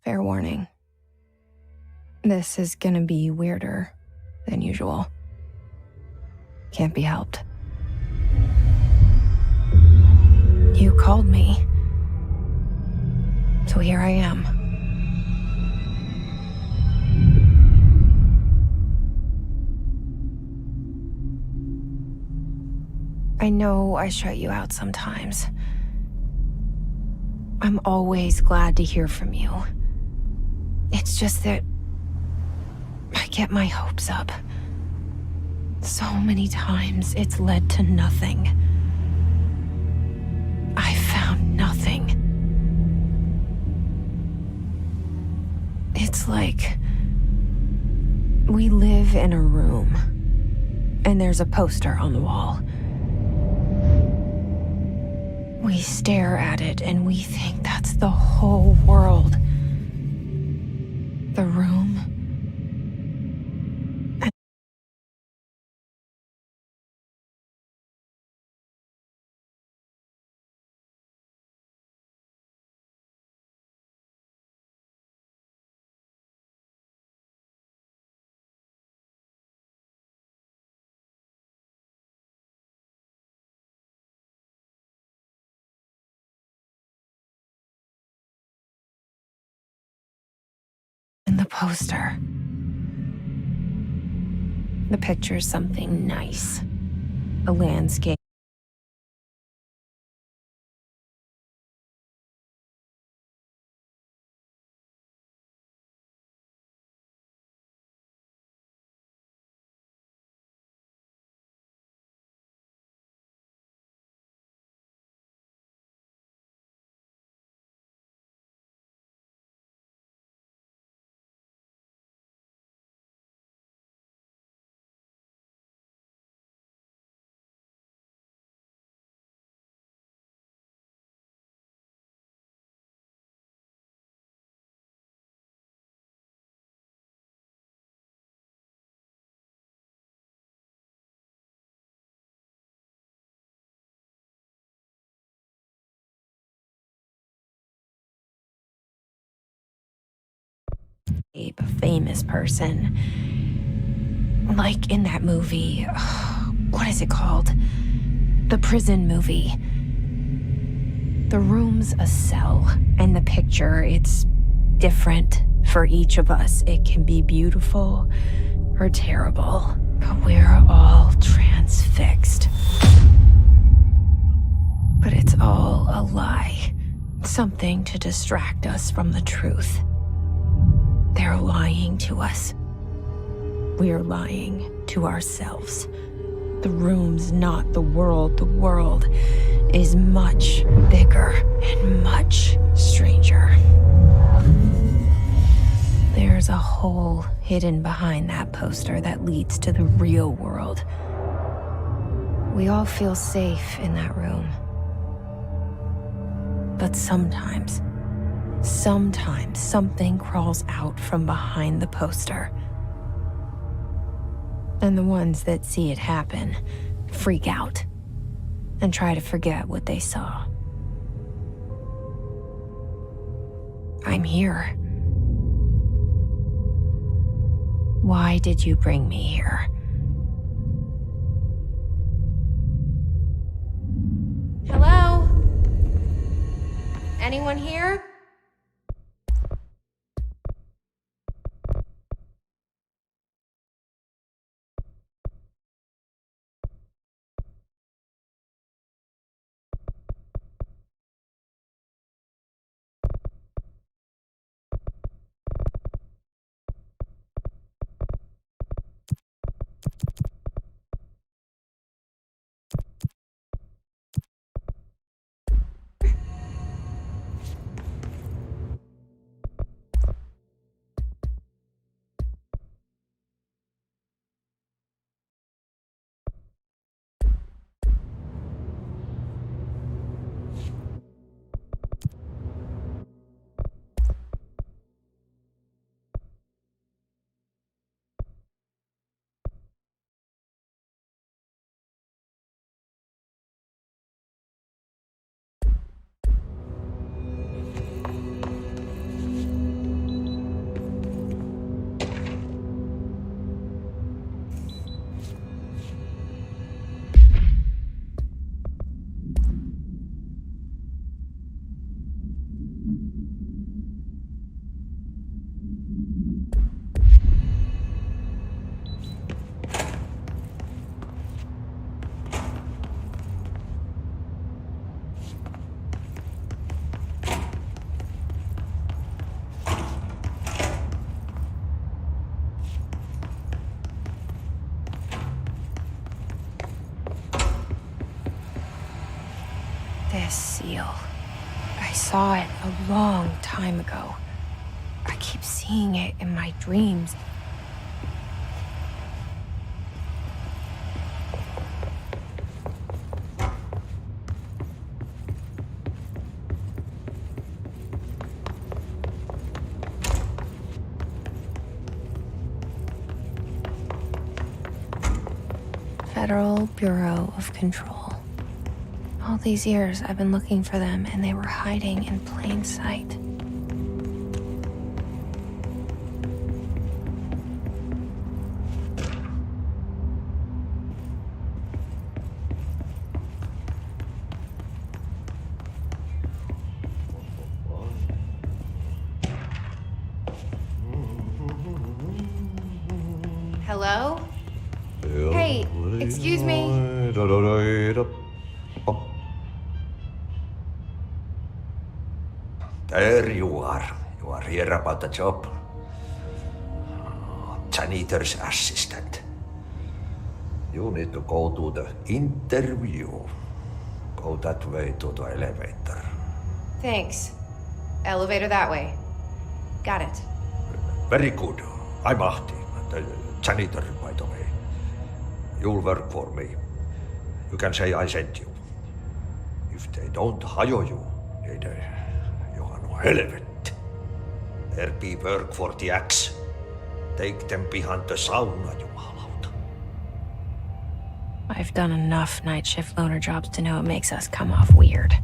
Fair warning. This is gonna be weirder than usual. Can't be helped. You called me. So here I am. I know I shut you out sometimes. I'm always glad to hear from you. It's just that I get my hopes up. So many times it's led to nothing. I found nothing. It's like we live in a room, and there's a poster on the wall. We stare at it and we think that's the whole world. The room. And the poster. The picture's something nice. A landscape. A famous person. Like in that movie. What is it called? The prison movie. The room's a cell, and the picture, it's different for each of us. It can be beautiful or terrible, but we're all transfixed. But it's all a lie. Something to distract us from the truth. They're lying to us. We're lying to ourselves. The room's not the world. The world is much bigger and much stranger. There's a hole hidden behind that poster that leads to the real world. We all feel safe in that room. But sometimes something crawls out from behind the poster. And the ones that see it happen freak out and try to forget what they saw. I'm here. Why did you bring me here? Hello? Anyone here? this seal. I saw it a long time ago. I keep seeing it in my dreams. Federal Bureau of Control. All these years I've been looking for them, and they were hiding in plain sight. Hello? Hey, excuse me. There you are. You are here about the job. Janitor's assistant. You need to go to the interview. Go that way to the elevator. Thanks. Elevator that way. Got it. Very good. I'm Ahti, the janitor, by the way. You'll work for me. You can say I sent you. If they don't hire you, you are no helvet. There be work for the axe. Take them behind the sauna, jumalauta. I've done enough night shift loner jobs to know it makes us come off weird.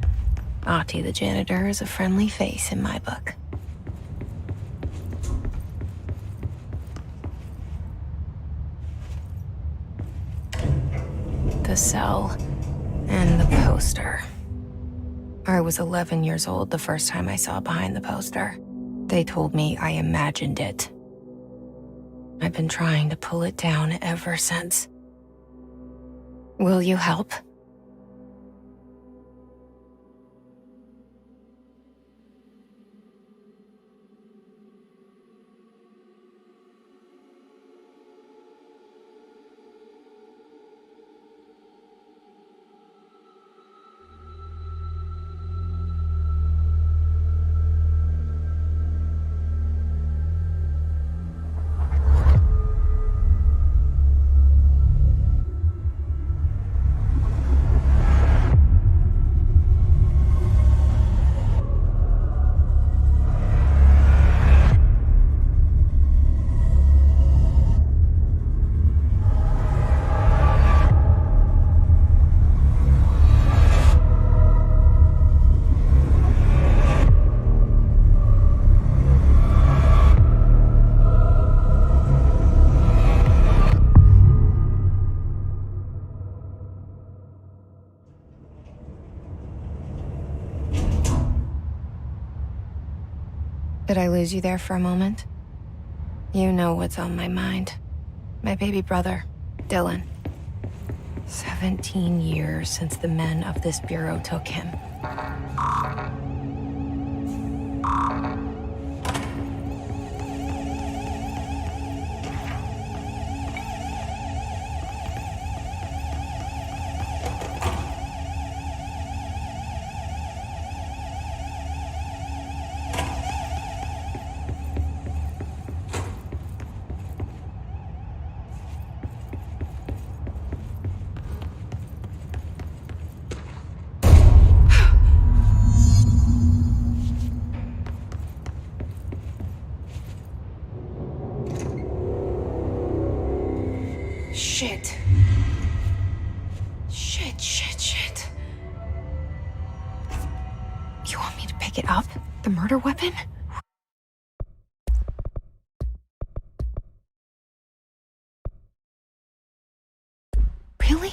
Ahti the janitor is a friendly face in my book. The cell and the poster. I was 11 years old the first time I saw behind the poster. They told me I imagined it. I've been trying to pull it down ever since. Will you help? Did I lose you there for a moment? You know what's on my mind. My baby brother, Dylan. 17 years since the men of this bureau took him. Shit. Shit. You want me to pick it up? The murder weapon? Really?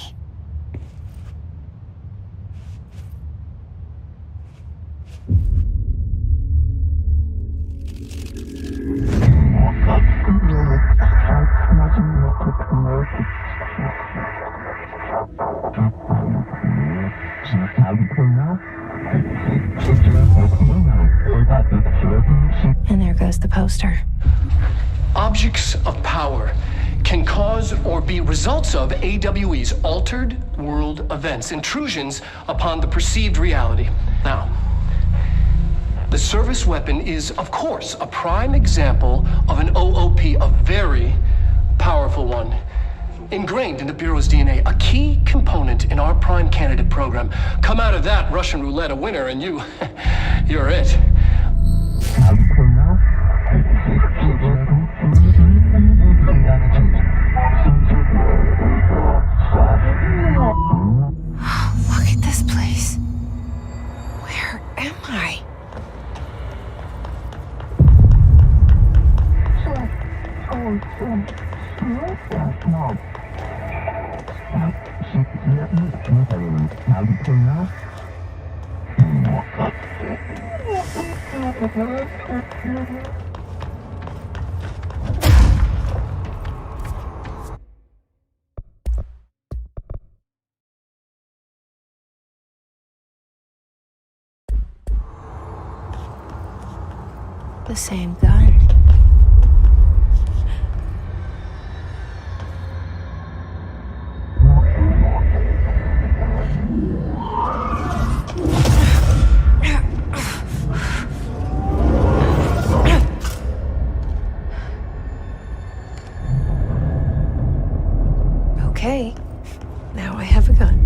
And there goes the poster. Objects of power can cause or be results of AWE's altered world events, intrusions upon the perceived reality. Now, the service weapon is, of course, a prime example of an OOP, a very powerful one, ingrained in the Bureau's DNA, a key component in our prime candidate program. Come out of that Russian roulette a winner, and you're it. Look at this place. Where am I? The same gun. Okay, now I have a gun.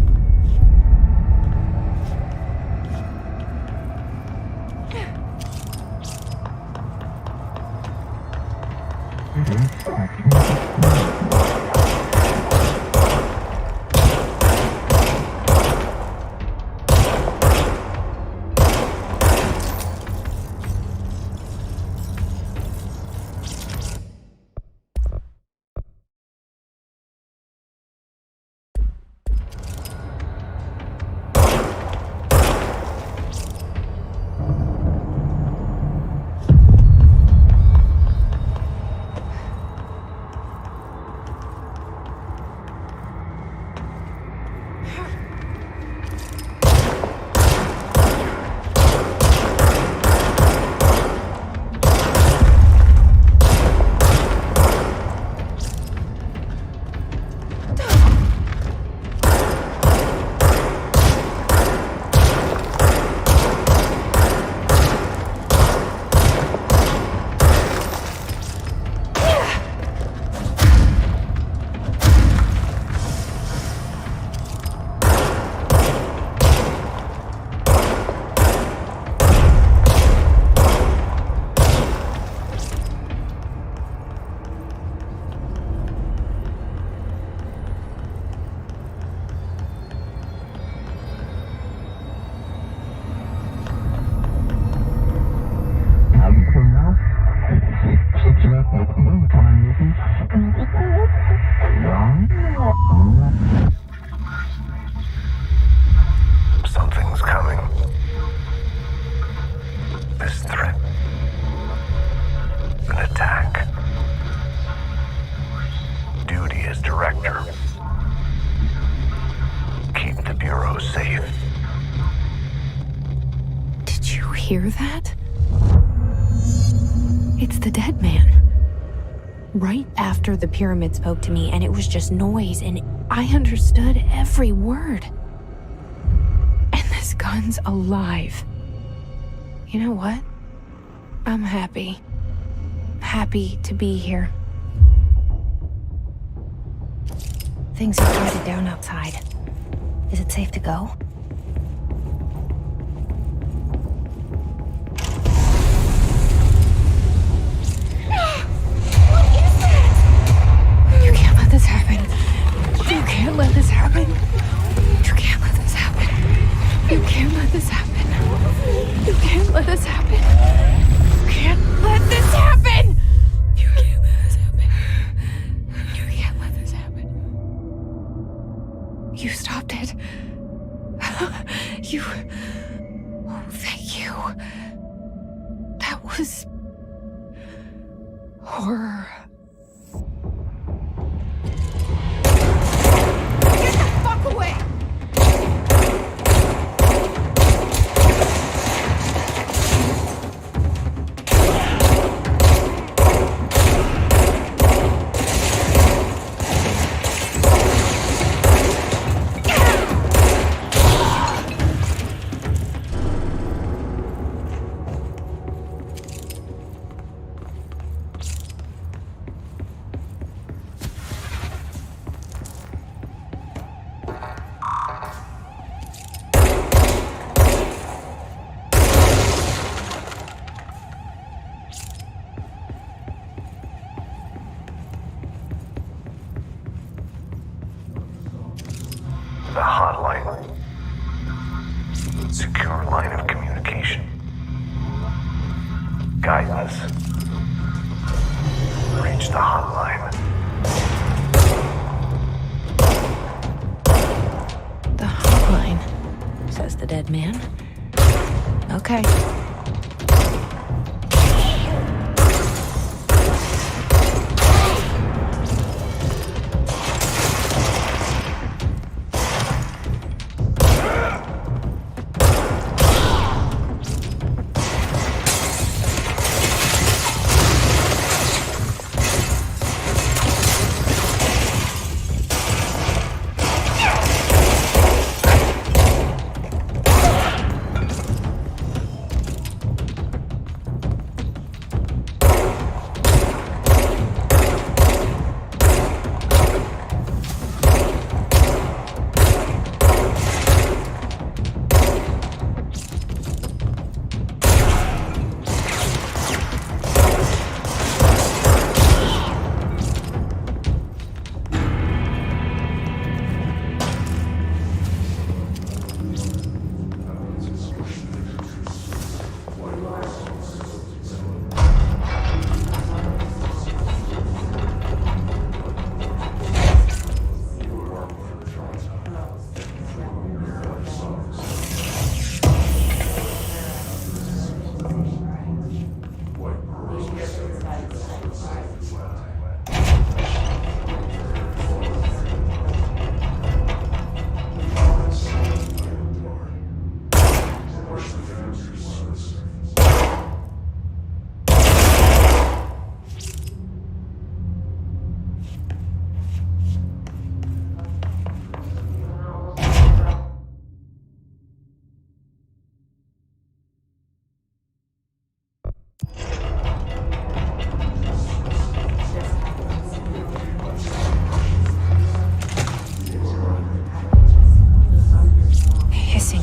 Something's coming. This threat. An attack. Duty as director. Keep the Bureau safe. Did you hear that? It's the dead man. Right after the pyramid spoke to me, and it was just noise, and I understood every word. And this gun's alive. You know what? I'm happy. Happy to be here. Things have quieted down outside. Is it safe to go? You can't let this happen. You can't let this happen. You can't let this happen. You can't let this happen. You can't let this happen. You can't let this happen. You can't let this happen. You can't let this happen. You stopped it. You... Oh, thank you. That was... horror. Get the fuck away! the hotline. Secure line of communication. Guidance. Reach the hotline. The hotline, says the dead man. Okay.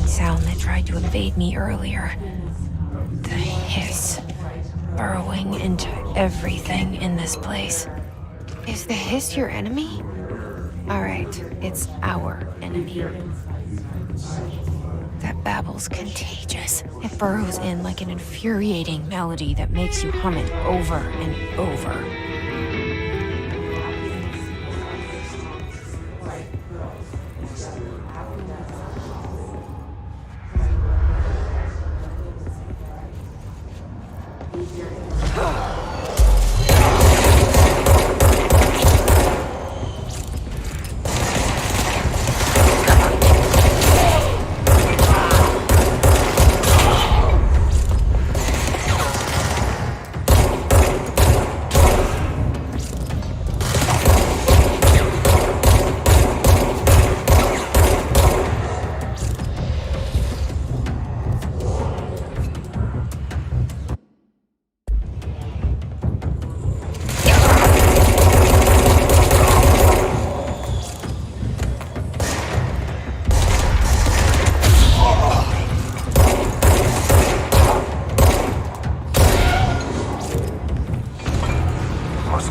Sound that tried to invade me earlier. The hiss, burrowing into everything in this place. Is the hiss your enemy? Alright, it's our enemy. That babble's contagious. It burrows in like an infuriating melody that makes you hum it over and over.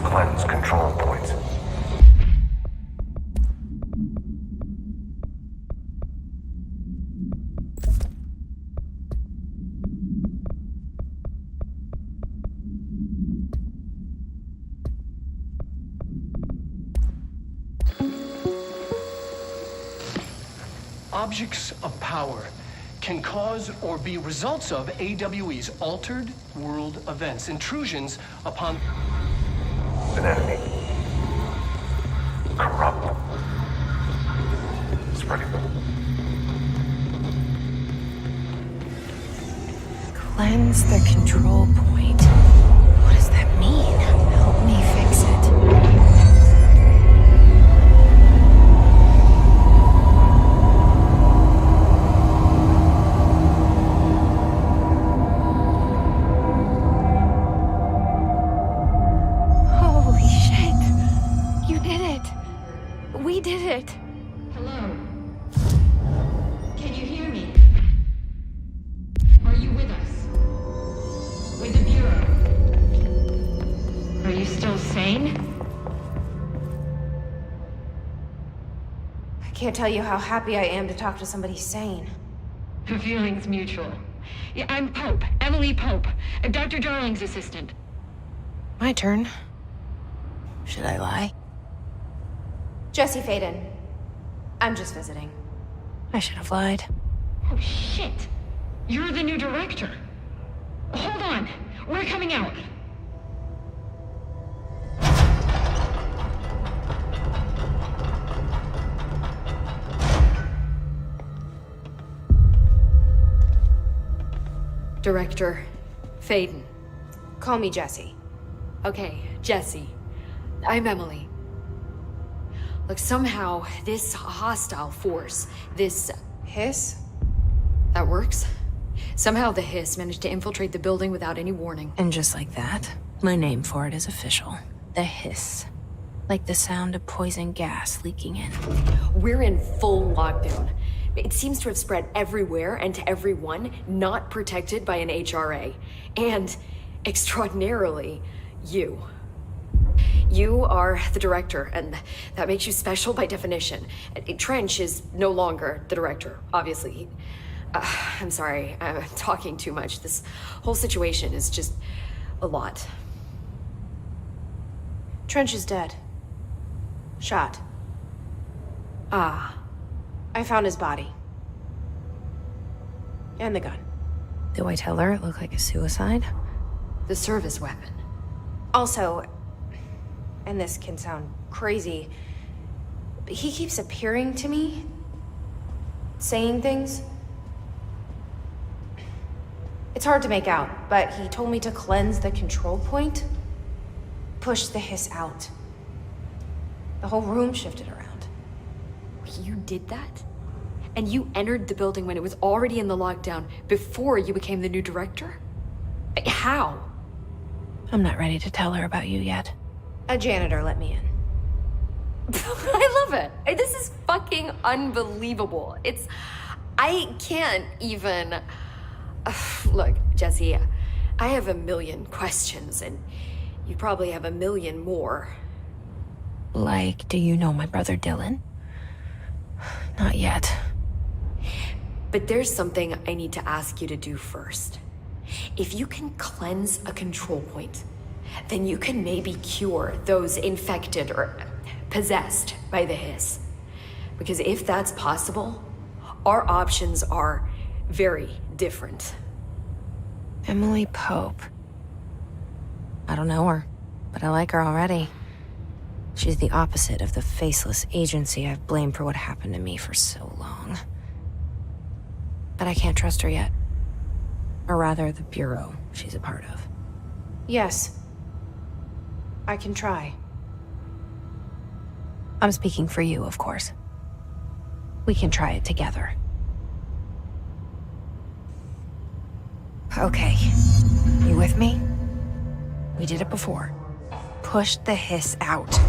Cleanse control points. Objects of power can cause or be results of AWE's altered world events, intrusions upon An enemy. Corrupt. Spreading. Cleanse the control point. What does that mean? Help me fix it. Holy shit. You did it. We did it. Hello? Can you hear me? Are you with us? With the Bureau? Are you still sane? I can't tell you how happy I am to talk to somebody sane. The feeling's mutual. Yeah, I'm Pope, Emily Pope, Dr. Darling's assistant. My turn. Should I lie? Jesse Faden. I'm just visiting. I should have lied. Oh, shit. You're the new director. Hold on. We're coming out. Director Faden. Call me Jesse. Okay, Jesse. I'm Emily. Look, somehow this hostile force, this... Hiss? That works? Somehow the hiss managed to infiltrate the building without any warning. And just like that, my name for it is official. The hiss. Like the sound of poison gas leaking in. We're in full lockdown. It seems to have spread everywhere and to everyone not protected by an HRA. And, extraordinarily, you. You are the director, and that makes you special by definition. Trench is no longer the director, obviously. I'm sorry, I'm talking too much. This whole situation is just a lot. Trench is dead. Shot. Ah. I found his body. And the gun. Do I tell her it looked like a suicide? The service weapon. Also, and this can sound crazy, but he keeps appearing to me, saying things. It's hard to make out, but he told me to cleanse the control point, push the hiss out. The whole room shifted around. You did that? And you entered the building when it was already in the lockdown before you became the new director? How? I'm not ready to tell her about you yet. A janitor let me in. I love it. This is fucking unbelievable. I can't even... Look, Jesse, I have a million questions, and you probably have a million more. Like, do you know my brother Dylan? Not yet. But there's something I need to ask you to do first. If you can cleanse a control point, then you can maybe cure those infected or possessed by the hiss. Because if that's possible, our options are very different. Emily Pope. I don't know her, but I like her already. She's the opposite of the faceless agency I've blamed for what happened to me for so long. But I can't trust her yet. Or rather, the Bureau she's a part of. Yes. I can try. I'm speaking for you, of course. We can try it together. Okay. You with me? We did it before. Push the hiss out.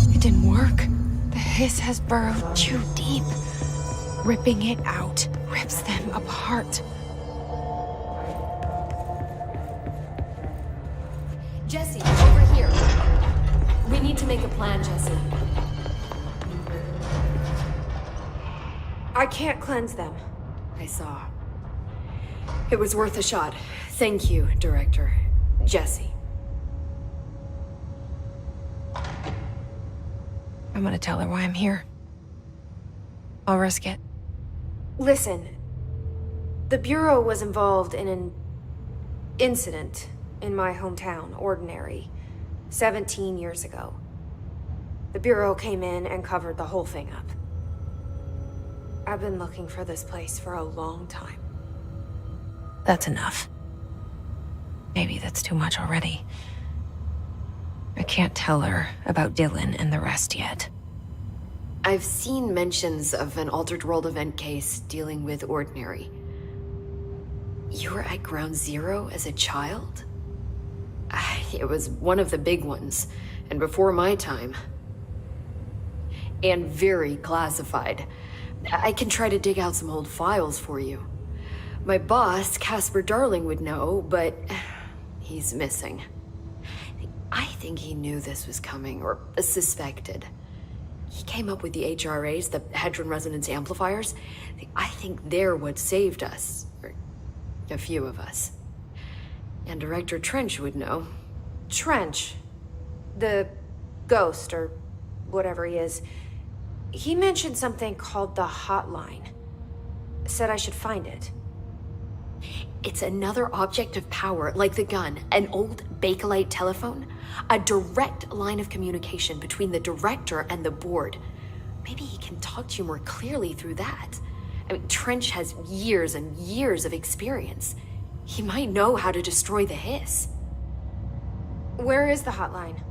It didn't work. The hiss has burrowed too deep. Ripping it out rips them apart. Jesse, over here. We need to make a plan, Jesse. I can't cleanse them. I saw. It was worth a shot. Thank you, Director. Jesse. I'm gonna tell her why I'm here. I'll risk it. Listen. The Bureau was involved in an incident in my hometown, Ordinary, 17 years ago. The Bureau came in and covered the whole thing up. I've been looking for this place for a long time. That's enough. Maybe that's too much already. I can't tell her about Dylan and the rest yet. I've seen mentions of an Altered World event case dealing with Ordinary. You were at Ground Zero as a child? It was one of the big ones, and before my time. And very classified. I can try to dig out some old files for you. My boss, Casper Darling, would know, but he's missing. I think he knew this was coming, or suspected. He came up with the HRAs, the Hadron Resonance Amplifiers. I think they're what saved us. Or a few of us. And Director Trench would know. Trench. The ghost, or whatever he is. He mentioned something called the hotline. Said I should find it. It's another object of power, like the gun, an old Bakelite telephone. A direct line of communication between the director and the board. Maybe he can talk to you more clearly through that. I mean, Trench has years and years of experience. He might know how to destroy the hiss. Where is the hotline?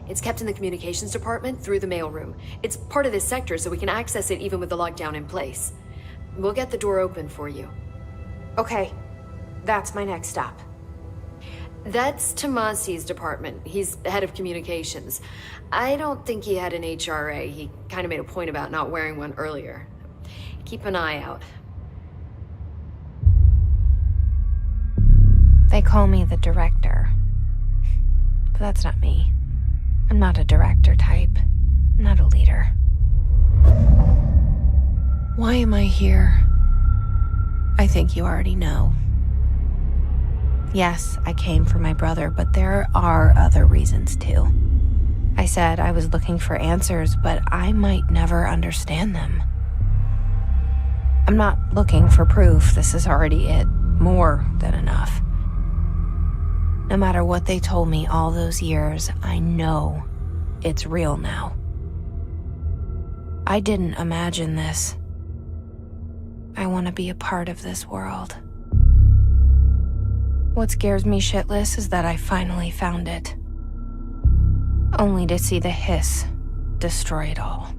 It's kept in the communications department through the mailroom. It's part of this sector, so we can access it even with the lockdown in place. We'll get the door open for you. Okay, that's my next stop. That's Tomasi's department. He's head of communications. I don't think he had an HRA. He kind of made a point about not wearing one earlier. Keep an eye out. They call me the director. But that's not me. I'm not a director type. I'm not a leader. Why am I here? I think you already know. Yes, I came for my brother, but there are other reasons too. I said I was looking for answers, but I might never understand them. I'm not looking for proof. This is already it. More than enough. No matter what they told me all those years, I know it's real now. I didn't imagine this. I want to be a part of this world. What scares me shitless is that I finally found it. Only to see the hiss destroy it all.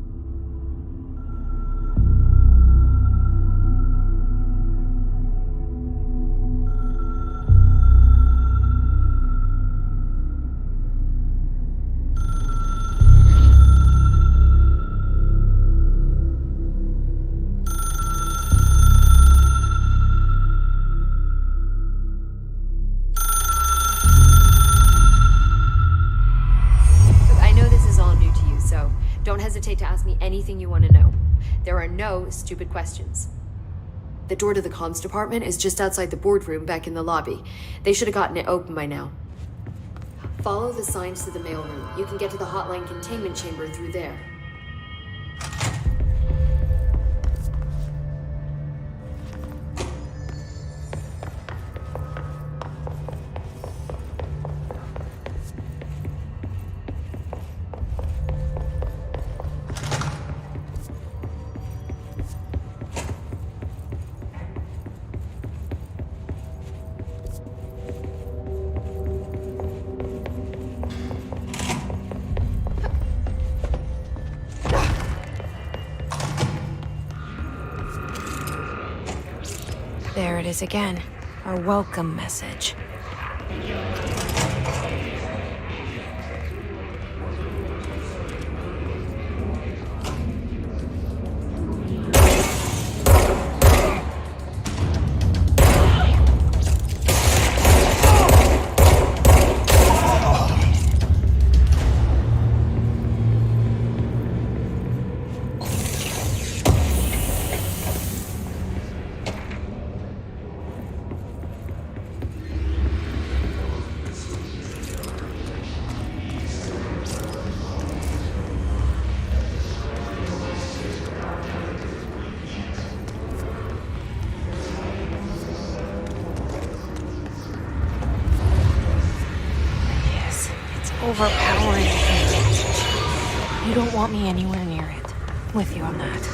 Don't hesitate to ask me anything you want to know. There are no stupid questions. The door to the comms department is just outside the boardroom back in the lobby. They should have gotten it open by now. Follow the signs to the mailroom. You can get to the hotline containment chamber through there. There it is again, our welcome message. Overpowering. You don't want me anywhere near it. I'm with you on that.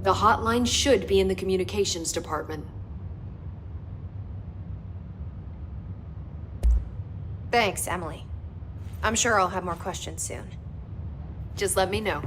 The hotline should be in the communications department. Thanks, Emily. I'm sure I'll have more questions soon. Just let me know.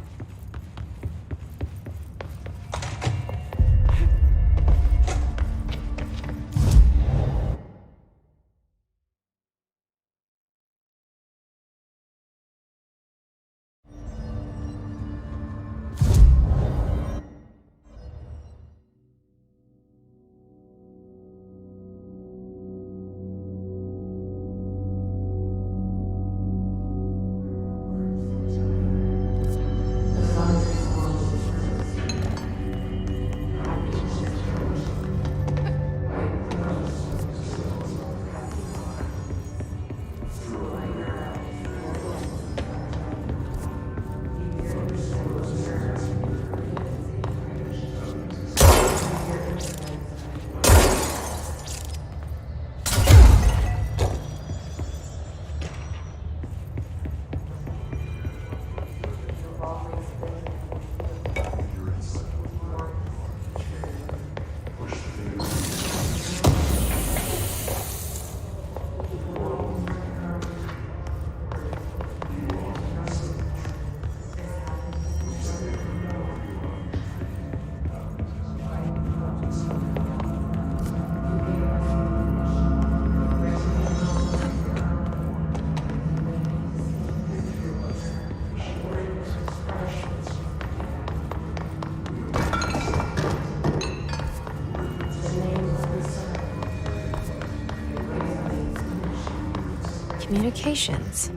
Communications.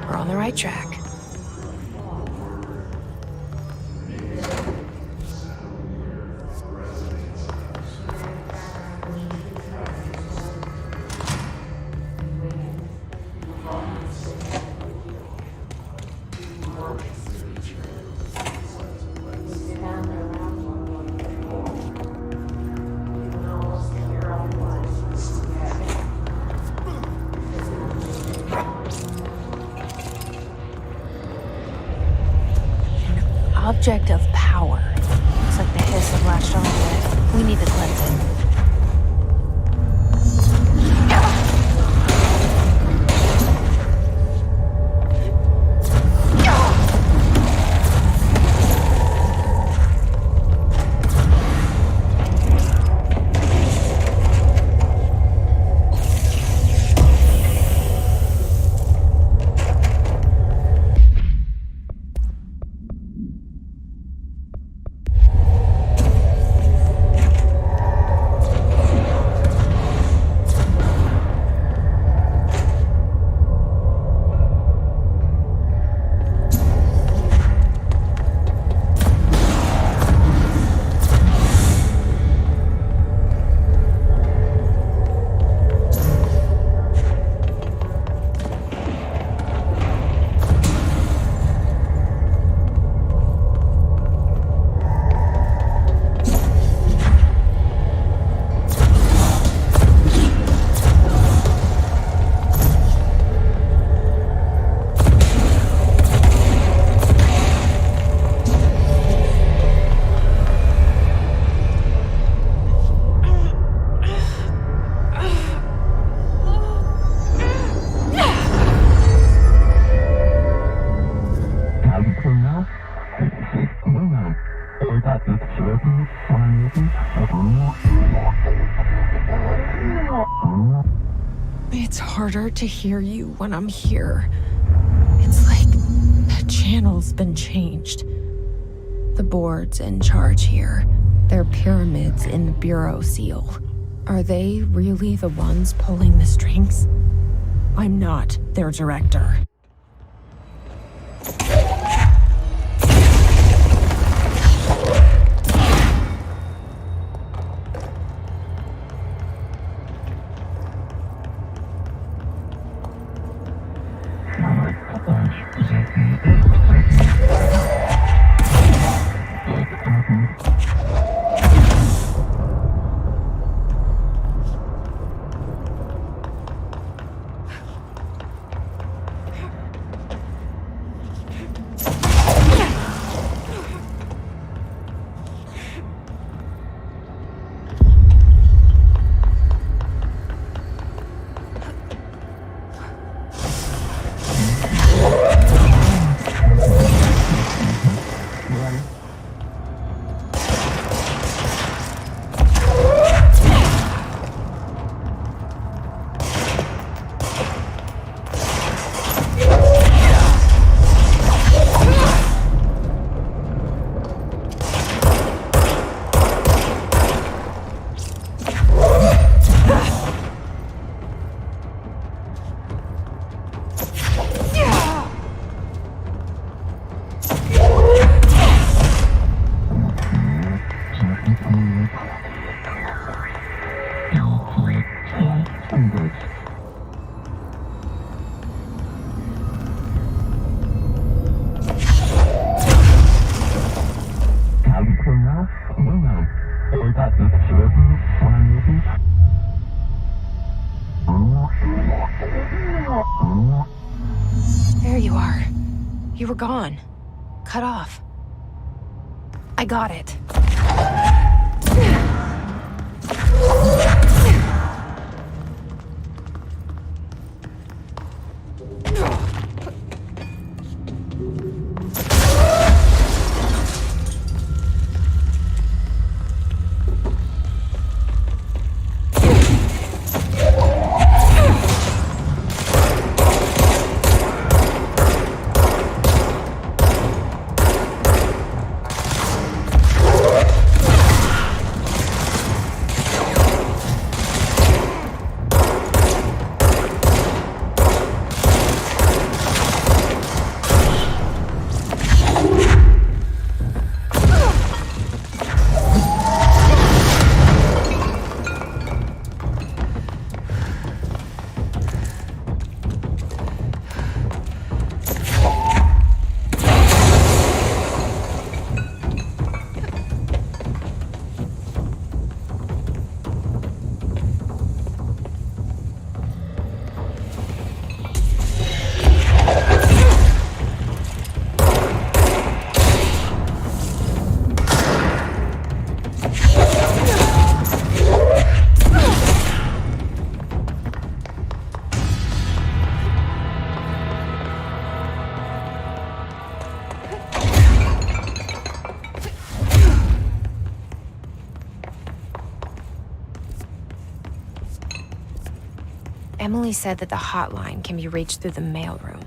We're on the right track. Object of power. Looks like the hiss have latched onto it. We need to cleanse it. It's harder to hear you when I'm here. It's like the channel's been changed. The board's in charge here. They're pyramids in the Bureau seal. Are they really the ones pulling the strings? I'm not their director. You were gone. Cut off. I got it. Emily said that the hotline can be reached through the mailroom.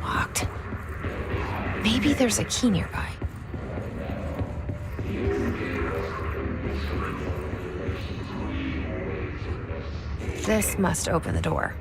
Locked. Maybe there's a key nearby. This must open the door.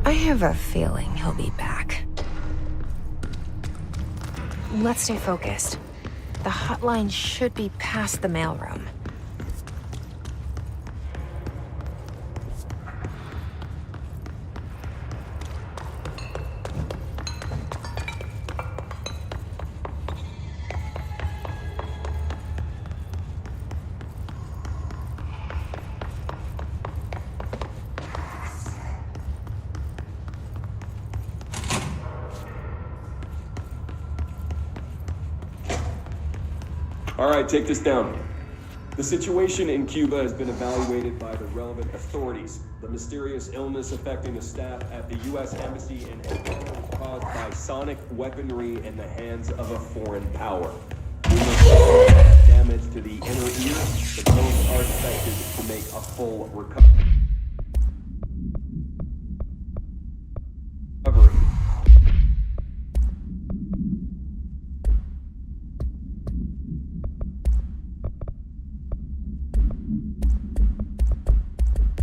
I have a feeling he'll be back. Let's stay focused. The hotline should be past the mailroom. All right, take this down. The situation in Cuba has been evaluated by the relevant authorities. The mysterious illness affecting the staff at the U.S. Embassy in Havana was caused by sonic weaponry in the hands of a foreign power. Damage to the inner ear, but both are expected to make a full recovery.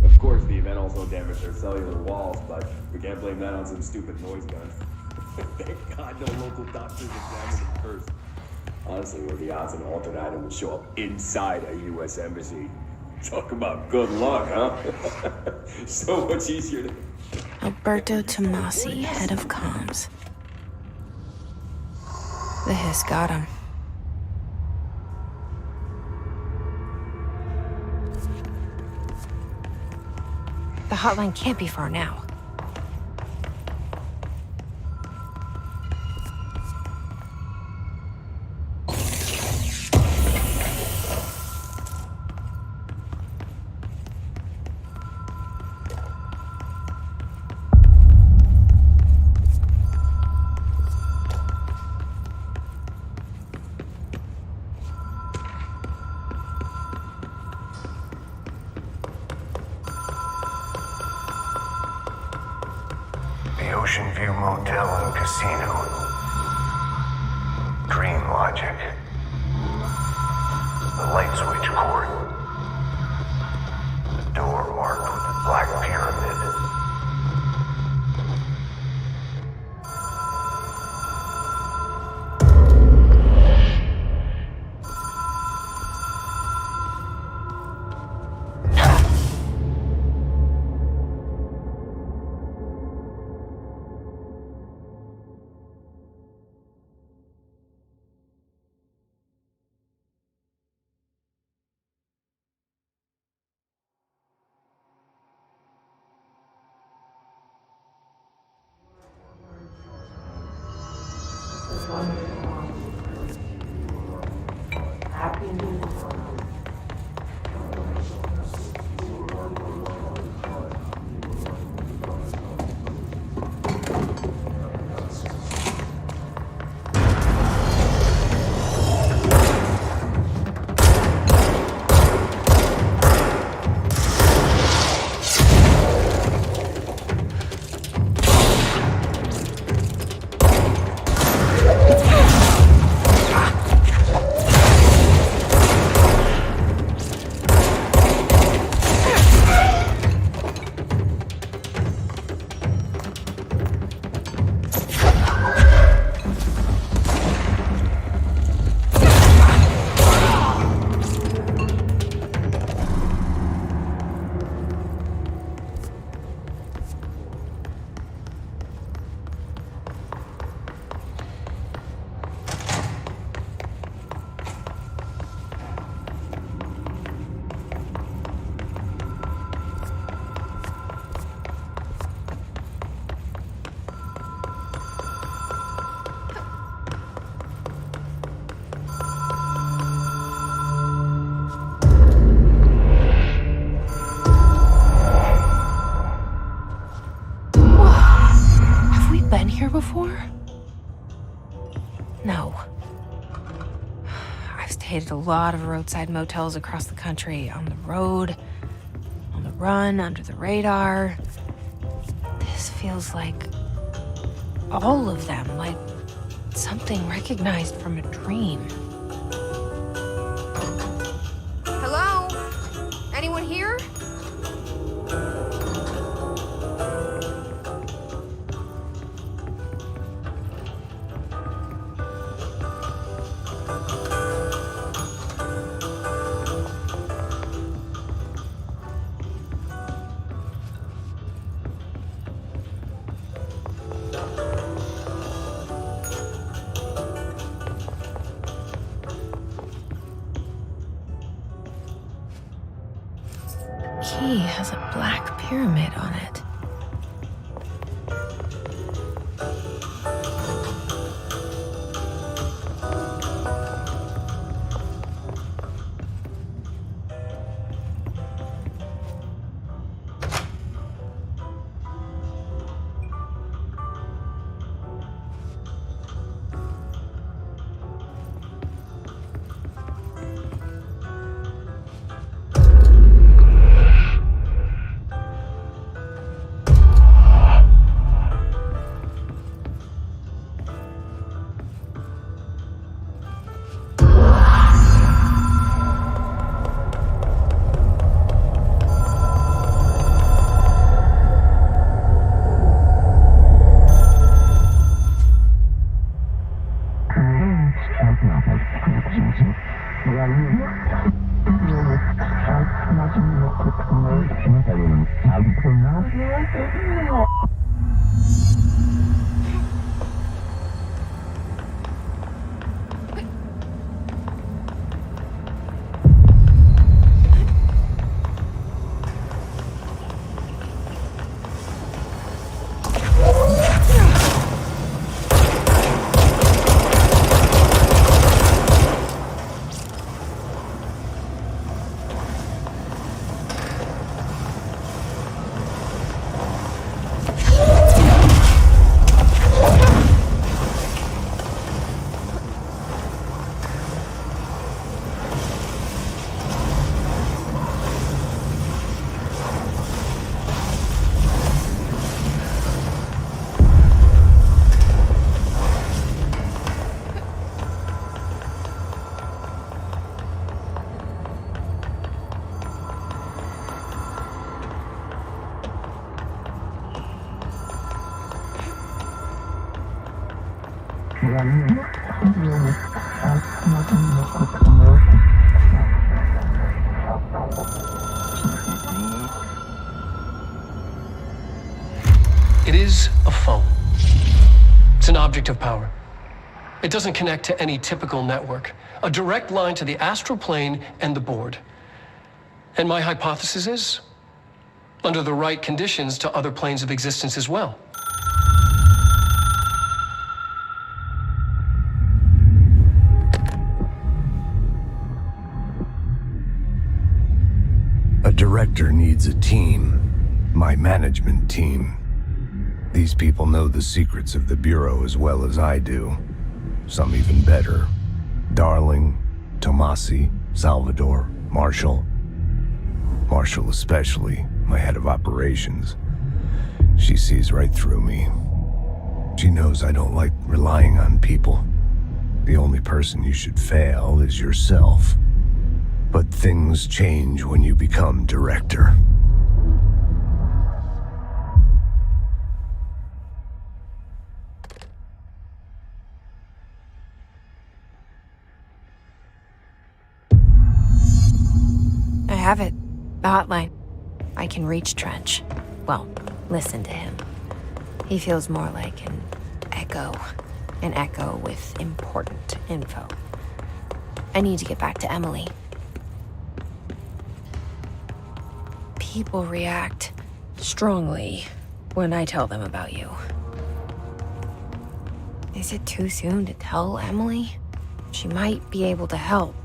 Of course, the event also damaged their cellular walls, but we can't blame that on some stupid noise gun. Thank God no local doctors examined it first. Honestly, what are the odds an altered item would show up inside a U.S. embassy? Talk about good luck, huh? So much easier to... Alberto Tomasi, head of comms. The hiss got him. The hotline can't be far now. The Ocean View Motel and Casino. Dream logic. The light switch cord. The door marked with the Black Pyramid. Here before? No. I've stayed at a lot of roadside motels across the country, on the road, on the run, under the radar. This feels like all of them, like something recognized from a dream. Hello? Anyone here? tree has a black pyramid on it. It is a phone. It's an object of power. It doesn't connect to any typical network. A direct line to the astral plane and the board. And my hypothesis is, under the right conditions, to other planes of existence as well. A director needs a team. My management team. These people know the secrets of the Bureau as well as I do. Some even better. Darling, Tomasi, Salvador, Marshall. Marshall especially, my head of operations. She sees right through me. She knows I don't like relying on people. The only person you should fail is yourself. But things change when you become director. I have it. The hotline. I can reach Trench. Well, listen to him. He feels more like an echo. An echo with important info. I need to get back to Emily. People react strongly when I tell them about you. Is it too soon to tell Emily? She might be able to help.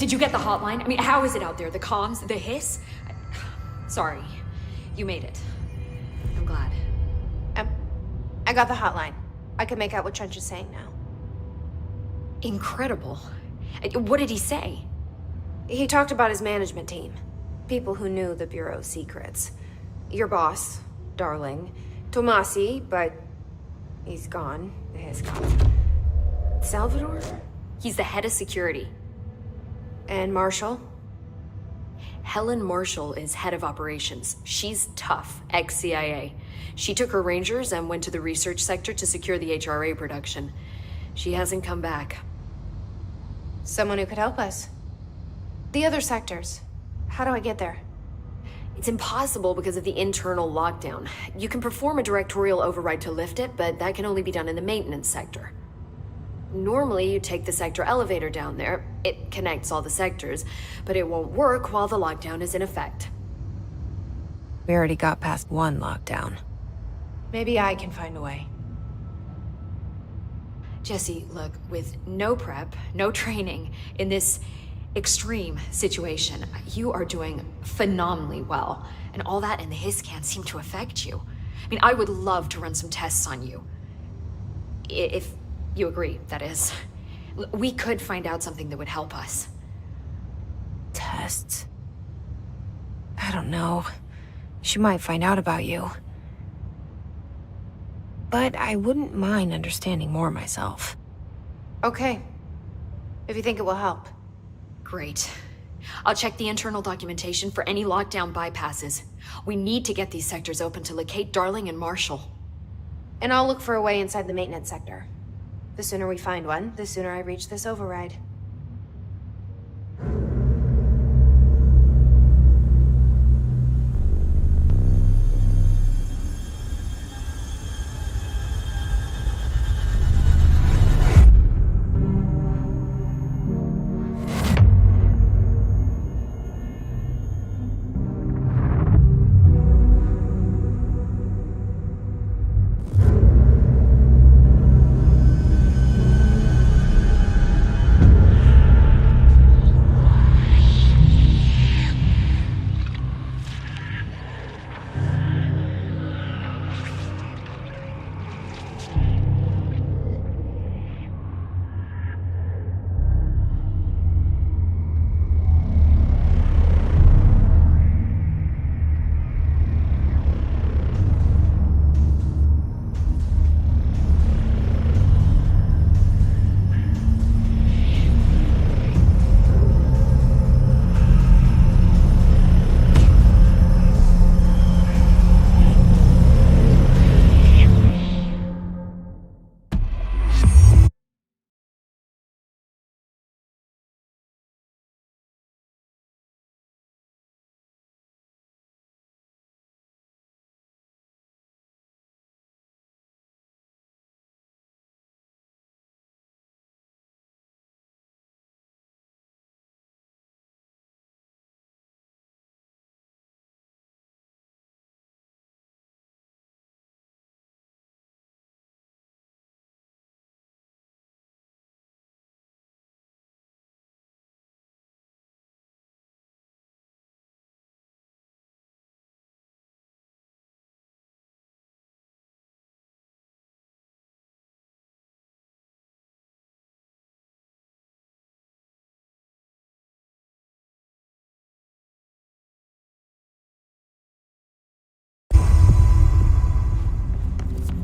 Did you get the hotline? I mean, how is it out there? The comms? The hiss? Sorry. You made it. I'm glad. I got the hotline. I can make out what Trench is saying now. Incredible. What did he say? He talked about his management team. People who knew the Bureau's secrets. Your boss, Darling. Tomasi, but he's gone. The hiss gone. Salvador? He's the head of security. And Marshall? Helen Marshall is head of operations. She's tough, ex-CIA. She took her Rangers and went to the research sector to secure the HRA production. She hasn't come back. Someone who could help us. The other sectors. How do I get there? It's impossible because of the internal lockdown. You can perform a directorial override to lift it, but that can only be done in the maintenance sector. Normally, you take the sector elevator down there. It connects all the sectors, but it won't work while the lockdown is in effect. We already got past one lockdown. Maybe I can find a way. Jesse, look, with no prep, no training, in this extreme situation, you are doing phenomenally well. And all that and the hiss can't seem to affect you. I mean, I would love to run some tests on you. If you agree, that is. We could find out something that would help us. Tests? I don't know. She might find out about you. But I wouldn't mind understanding more myself. Okay. If you think it will help. Great. I'll check the internal documentation for any lockdown bypasses. We need to get these sectors open to locate Darling and Marshall. And I'll look for a way inside the maintenance sector. The sooner we find one, the sooner I reach this override.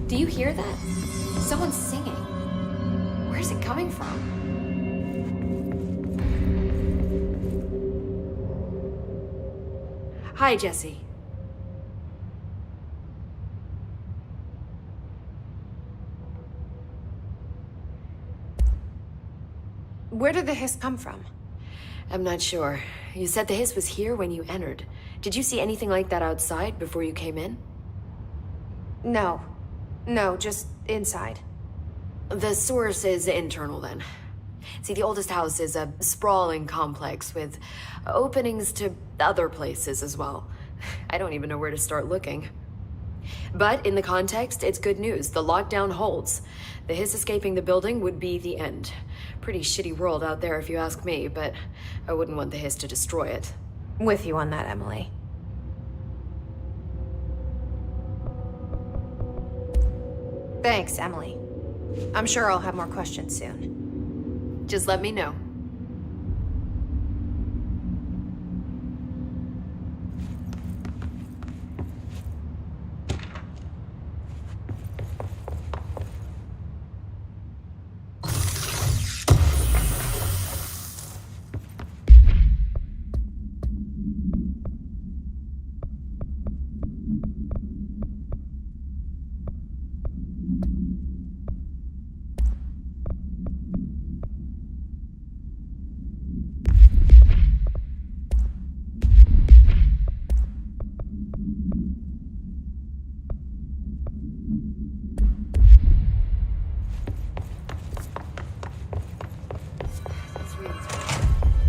Do you hear that? Someone's singing. Where's it coming from? Hi, Jesse. Where did the hiss come from? I'm not sure. You said the hiss was here when you entered. Did you see anything like that outside before you came in? No. No, just inside. The source is internal, then. See, the oldest house is a sprawling complex with openings to other places as well. I don't even know where to start looking. But in the context, it's good news. The lockdown holds. The Hiss escaping the building would be the end. Pretty shitty world out there if you ask me, but I wouldn't want the Hiss to destroy it. With you on that, Emily. Thanks, Emily. I'm sure I'll have more questions soon. Just let me know.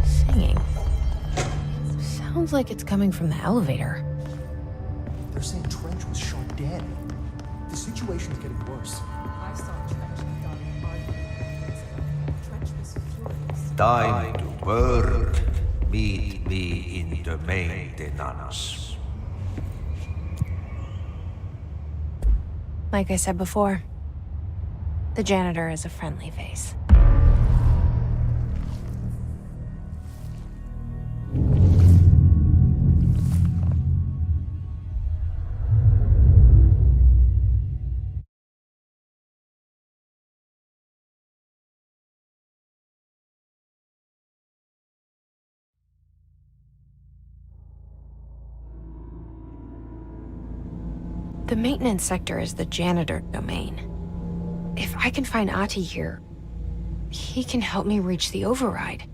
Singing. Sounds like it's coming from the elevator. They're saying Trench was shot dead. The situation's getting worse. I saw Trench and Donnie arguing. Trench was furious. Time to work. Meet me in the maintenance. Like I said before, the janitor is a friendly face. The maintenance sector is the janitor domain. If I can find Ahti here, he can help me reach the override.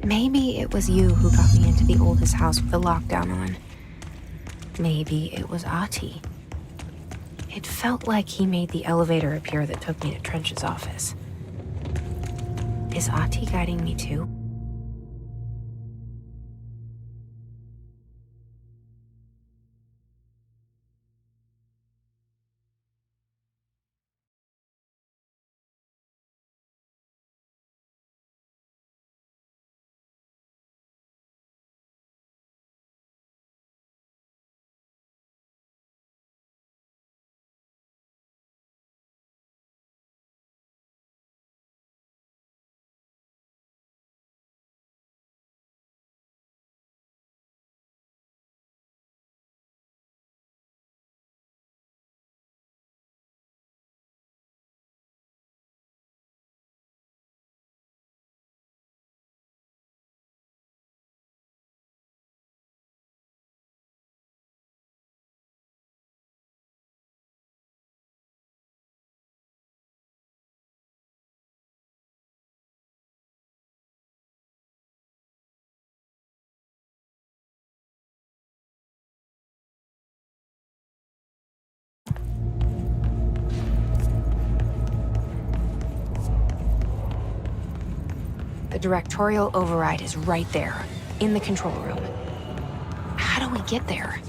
Maybe it was you who got me into the oldest house with the lockdown on. Maybe it was Ahti. It felt like he made the elevator appear that took me to Trench's office. Is Ahti guiding me too? The directorial override is right there, in the control room. How do we get there?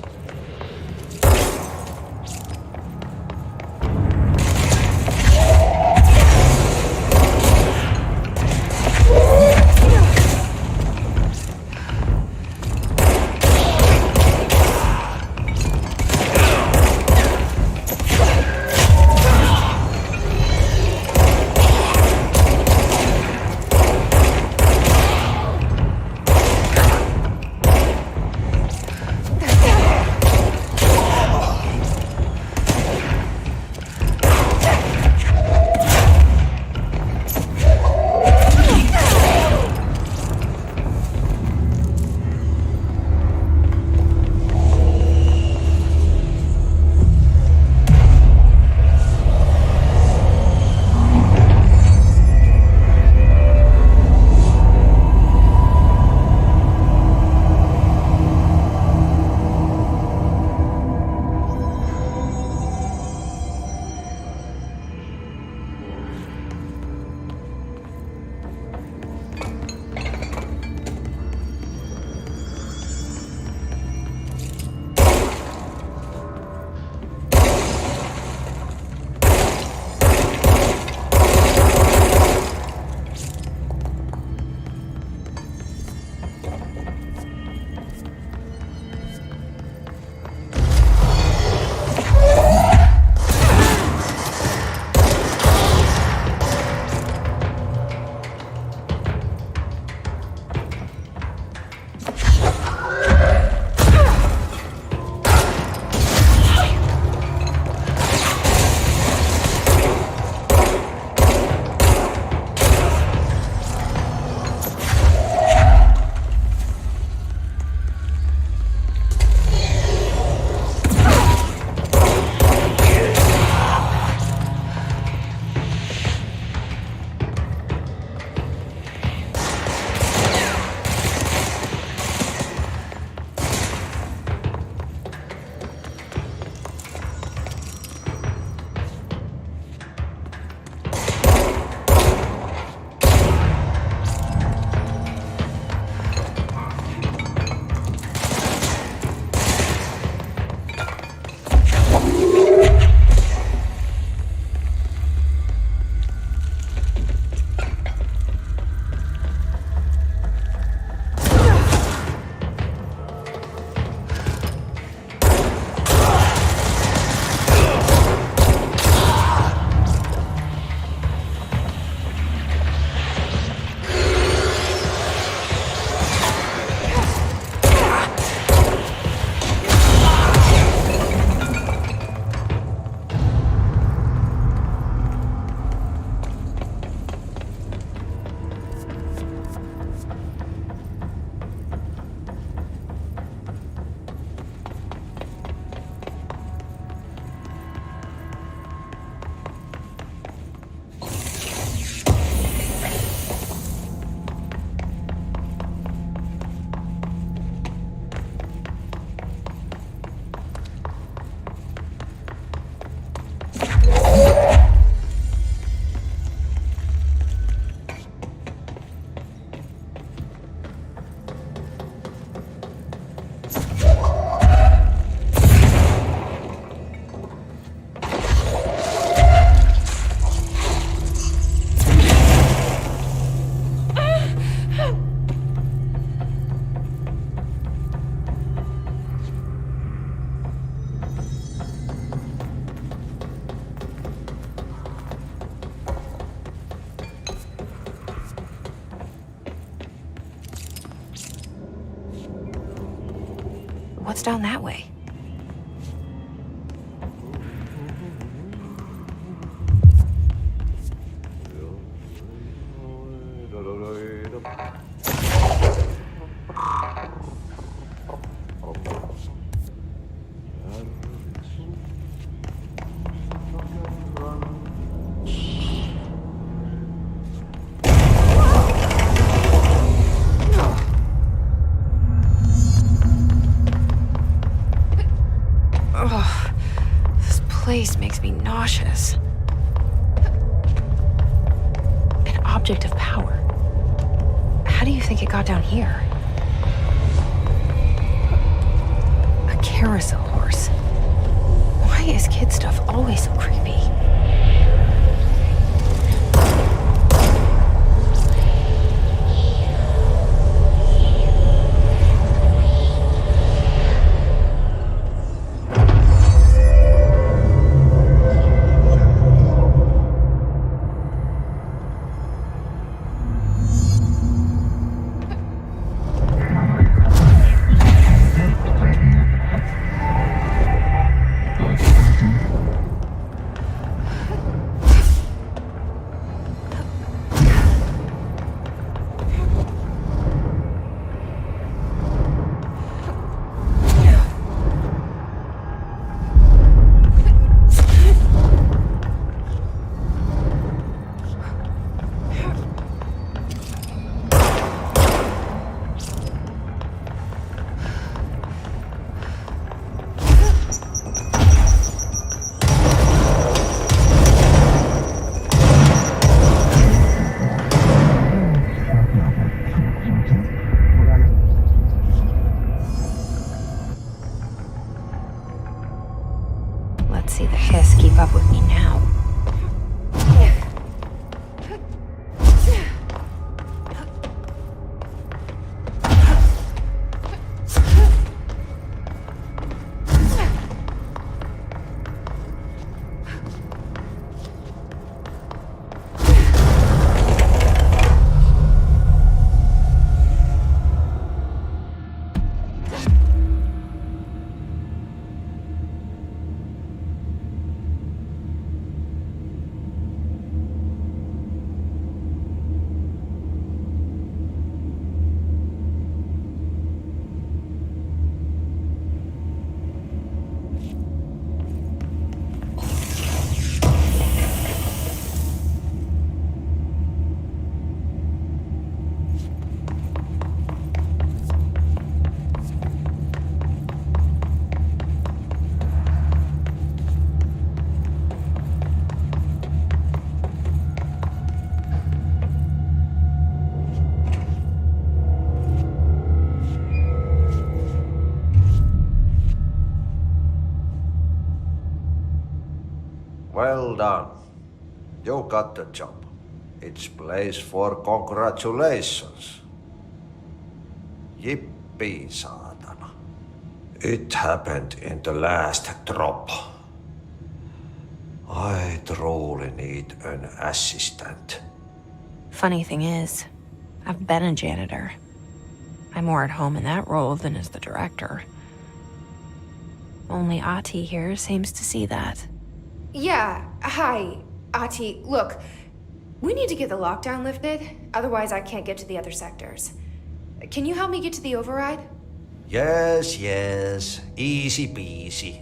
What's down that way? Place makes me nauseous. An object of power. How do you think it got down here? A carousel horse. Why is kid stuff always so creepy? Let's see the hiss keep up with me now. Well done. You got the job. It's place for congratulations. Yippee, saatana. It happened in the last drop. I truly need an assistant. Funny thing is, I've been a janitor. I'm more at home in that role than as the director. Only Ati here seems to see that. Yeah, hi, Ati. Look, we need to get the lockdown lifted, otherwise I can't get to the other sectors. Can you help me get to the override? Yes, easy peasy.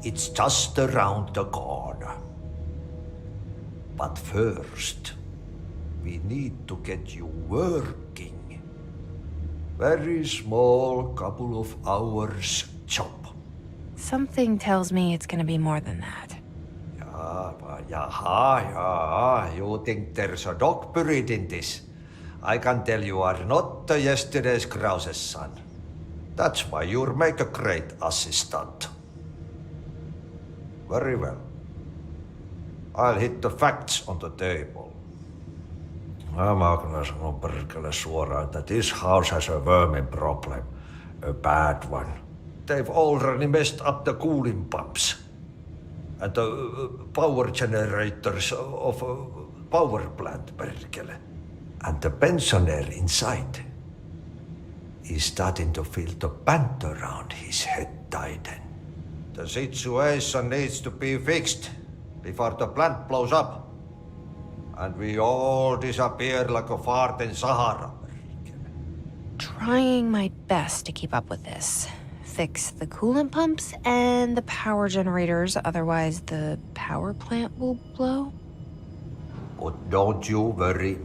It's just around the corner. But first, we need to get you working. Very small, couple of hours job. Something tells me it's gonna be more than that. Yeah. You think there's a dog buried in this? I can tell you are not yesterday's Krause's son. That's why you'll make a great assistant. Very well. I'll hit the facts on the table. Mä kyllä sanon perkele suoraan, että this house has a vermin problem. A bad one. They've already messed up the cooling pumps. And the power generators of a power plant, perkele. And the pensioner inside is starting to feel the band around his head tighten. The situation needs to be fixed before the plant blows up. And we all disappear like a fart in Sahara. Trying my best to keep up with this. Fix the coolant pumps and the power generators, otherwise the power plant will blow. But don't you worry.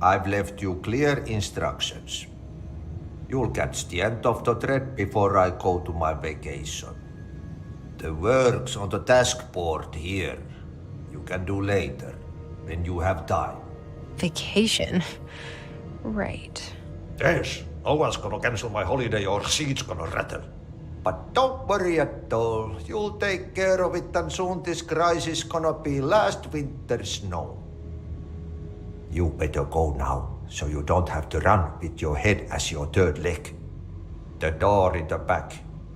I've left you clear instructions. You'll catch the end of the thread before I go to my vacation. The work's on the task board here. You can do later, when you have time. Vacation? Right. Yes, no one's gonna cancel my holiday or seat's gonna rattle. But don't worry at all. You'll take care of it and soon this crisis gonna be last winter's snow. You better go now, so you don't have to run with your head as your third leg. The door in the back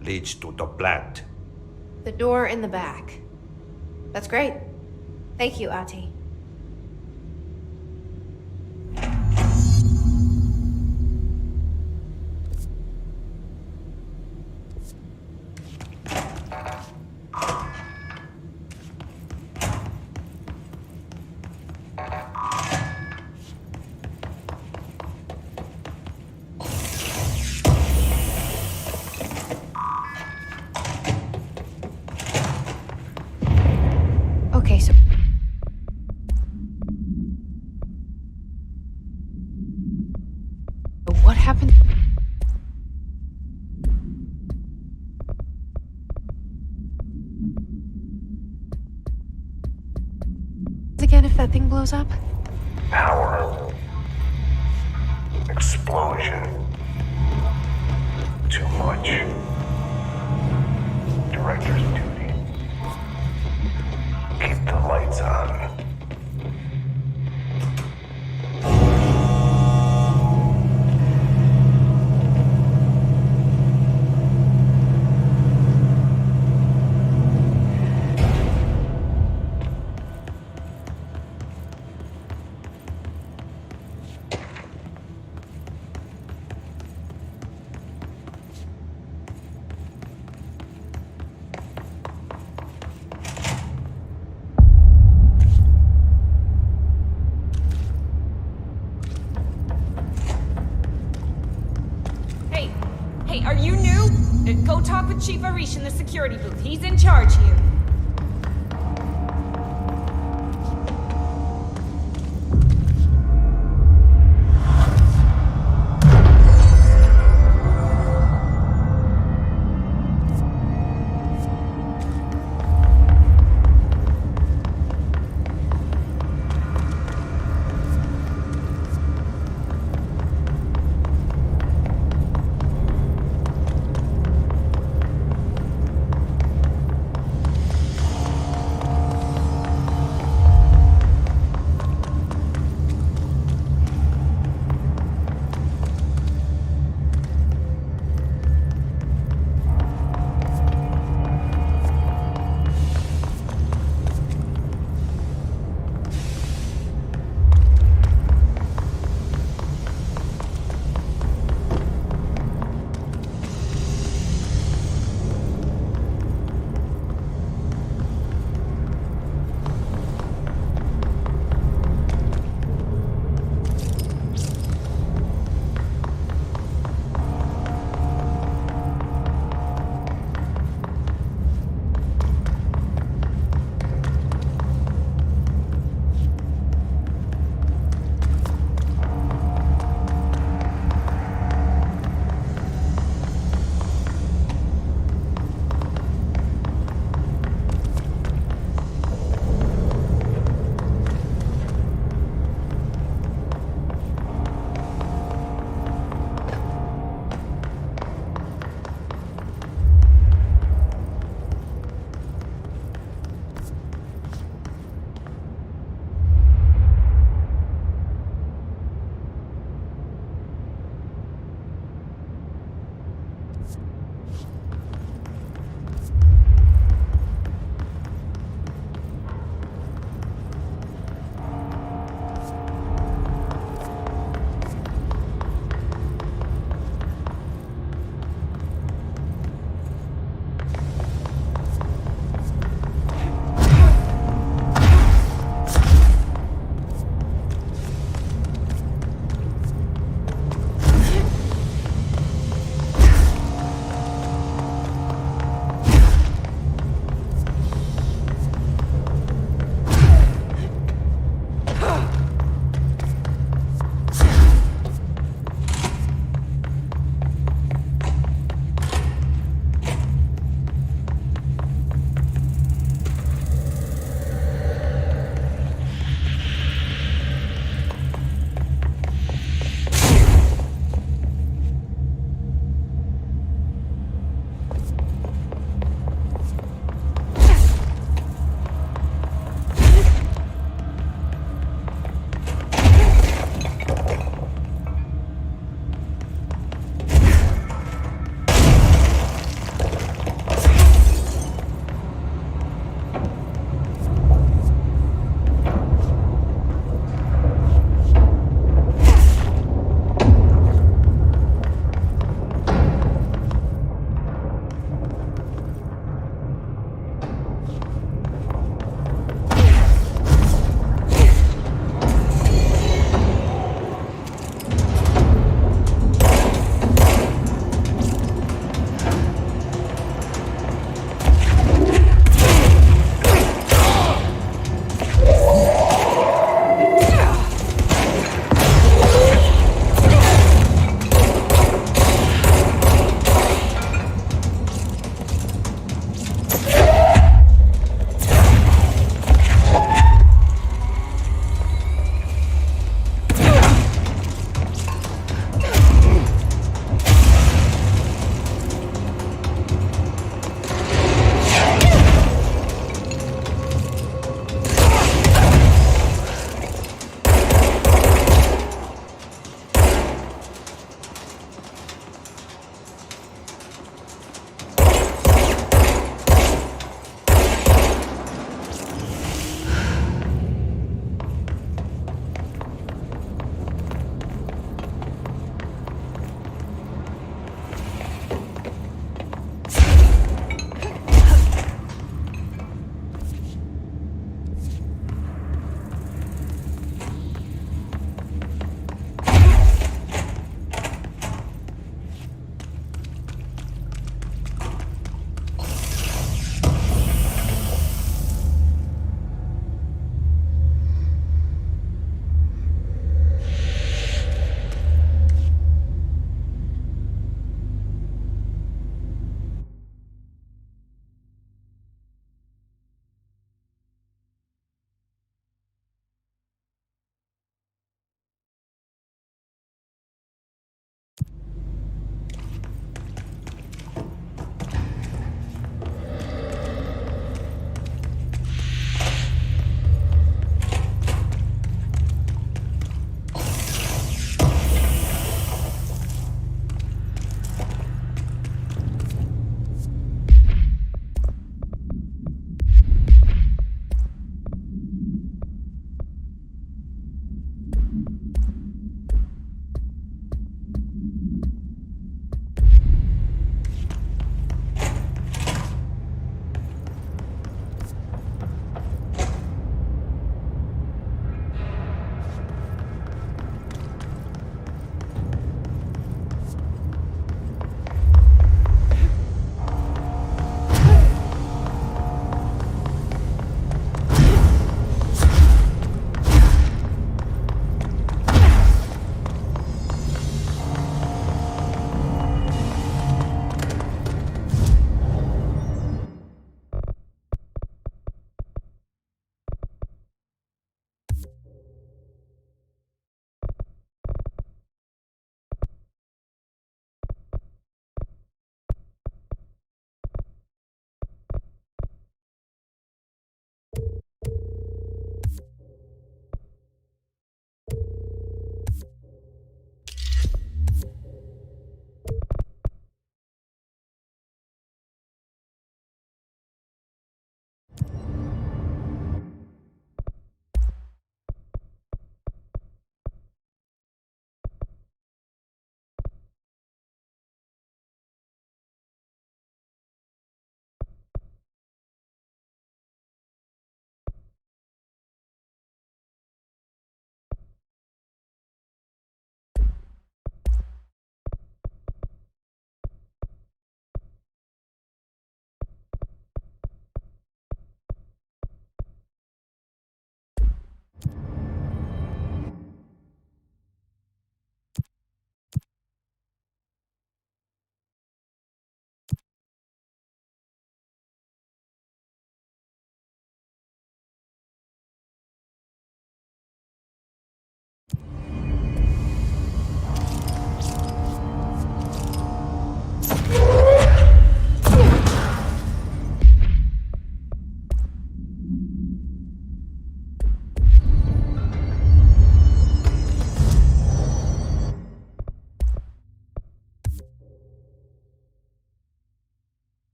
leads to the plant. The door in the back. That's great. Thank you, Ati. Okay, so... What happened? Again, if that thing blows up? Power. Explosion. Too much. Director's duty. Keep the lights on. Hey, are you new? Go talk with Chief Arish in the security booth. He's in charge here.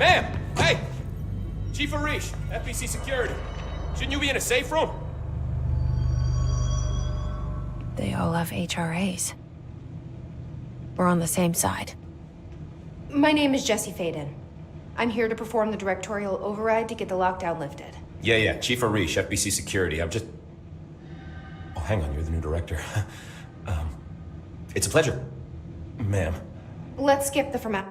Ma'am! Hey! Chief Arish, FBC Security. Shouldn't you be in a safe room? They all have HRAs. We're on the same side. My name is Jesse Faden. I'm here to perform the directorial override to get the lockdown lifted. Yeah, Chief Arish, FBC Security. I'm just... Oh, hang on, you're the new director. It's a pleasure, ma'am. Let's skip the formality.